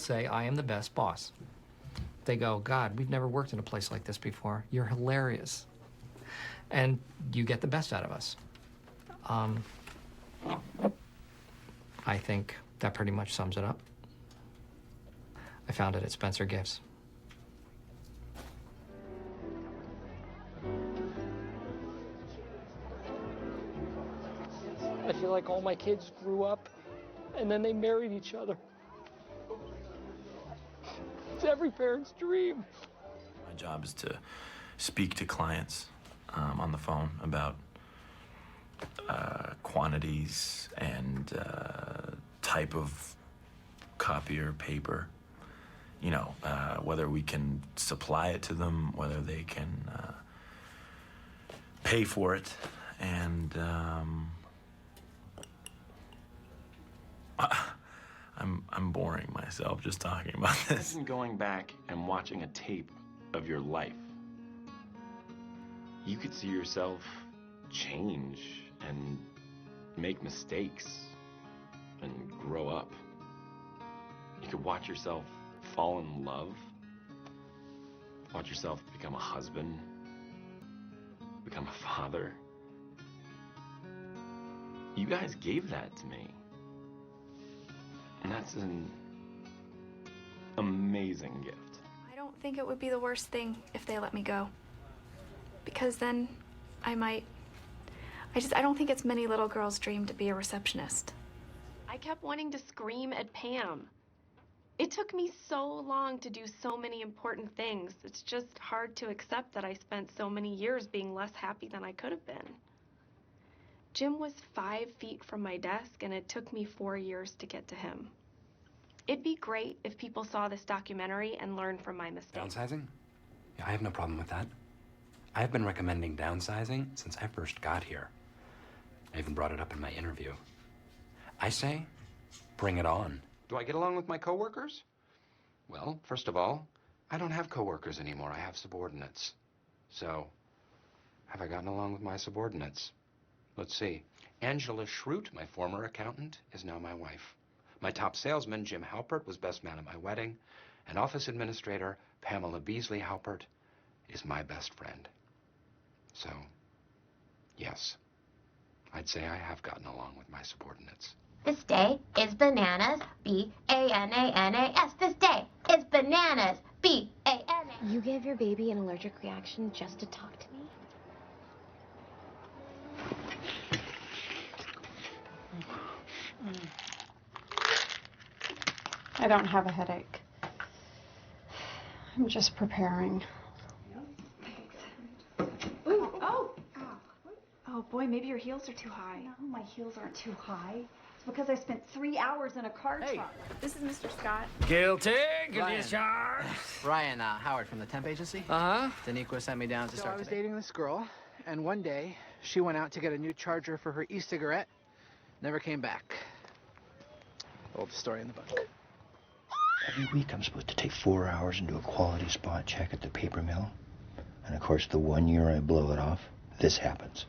say, I am the best boss. They go, God, we've never worked in a place like this before. You're hilarious. And you get the best out of us. I think that pretty much sums it up. I found it at Spencer Gifts. I feel like all my kids grew up and then they married each other. It's every parent's dream. My job is to speak to clients on the phone about quantities and type of copy or paper. You know, whether we can supply it to them, whether they can pay for it, and I'm boring myself just talking about this. Imagine going back and watching a tape of your life. You could see yourself change and make mistakes and grow up. You could watch yourself fall in love, watch yourself become a husband, become a father. You guys gave that to me. And that's an amazing gift. I don't think it would be the worst thing if they let me go. Because then I don't think it's many little girls' dream to be a receptionist. I kept wanting to scream at Pam. It took me so long to do so many important things. It's just hard to accept that I spent so many years being less happy than I could have been. Jim was 5 feet from my desk, and it took me 4 years to get to him. It'd be great if people saw this documentary and learned from my mistakes. Downsizing? Yeah, I have no problem with that. I've been recommending downsizing since I first got here. I even brought it up in my interview. I say, bring it on. Do I get along with my coworkers? Well, first of all, I don't have coworkers anymore. I have subordinates. So, have I gotten along with my subordinates? Let's see. Angela Schrute, my former accountant, is now my wife. My top salesman, Jim Halpert, was best man at my wedding. And office administrator, Pamela Beasley Halpert, is my best friend. So, yes, I'd say I have gotten along with my subordinates. This day is bananas, B-A-N-A-N-A-S. This day is bananas, B-A-N-A. You gave your baby an allergic reaction just to talk to me? I don't have a headache. I'm just preparing. Ooh, oh boy, maybe your heels are too high. No, my heels aren't too high. It's because I spent 3 hours in a car truck. This is Mr. Scott. Guilty, Ryan. discharged. Ryan, Howard from the temp agency. Uh-huh. Daniqua sent me down to So start I was today. dating this girl, and one day she went out to get a new charger for her e-cigarette. Never came back. Old story in the book. Every week I'm supposed to take 4 hours and do a quality spot check at the paper mill. And of course, the 1 year I blow it off, this happens.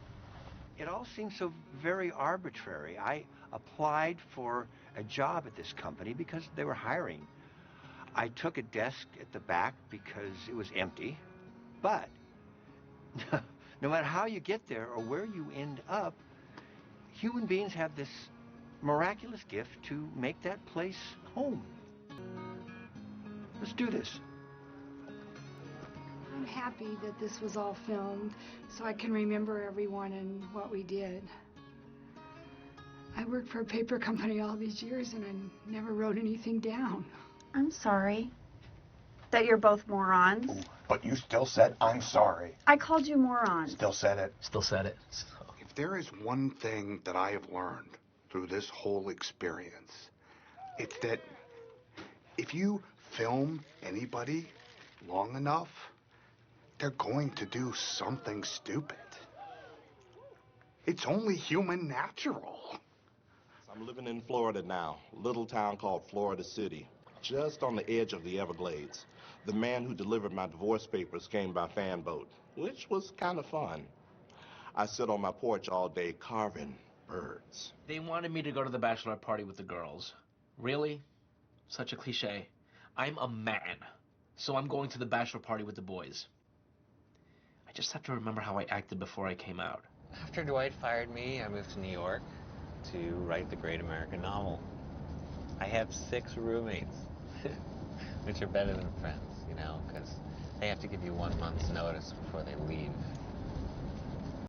It all seems so very arbitrary. I applied for a job at this company because they were hiring. I took a desk at the back because it was empty. But no matter how you get there or where you end up, human beings have this miraculous gift to make that place home. Let's do this. I'm happy that this was all filmed so I can remember everyone and what we did. I worked for a paper company all these years and I never wrote anything down. I'm sorry that you're both morons. But you still said, I'm sorry. I called you morons. Still said it. Still said it. If there is one thing that I have learned through this whole experience, it's that if you film anybody long enough, they're going to do something stupid. It's only human natural. I'm living in Florida now, a little town called Florida City, just on the edge of the Everglades. The man who delivered my divorce papers came by fan boat, which was kind of fun. I sit on my porch all day carving birds. They wanted me to go to the bachelorette party with the girls. Really? Such a cliche. I'm a man, so I'm going to the bachelor party with the boys. I just have to remember how I acted before I came out. After Dwight fired me, I moved to New York to write the great American novel. I have 6 roommates, which are better than friends, you know, because they have to give you 1 month's notice before they leave.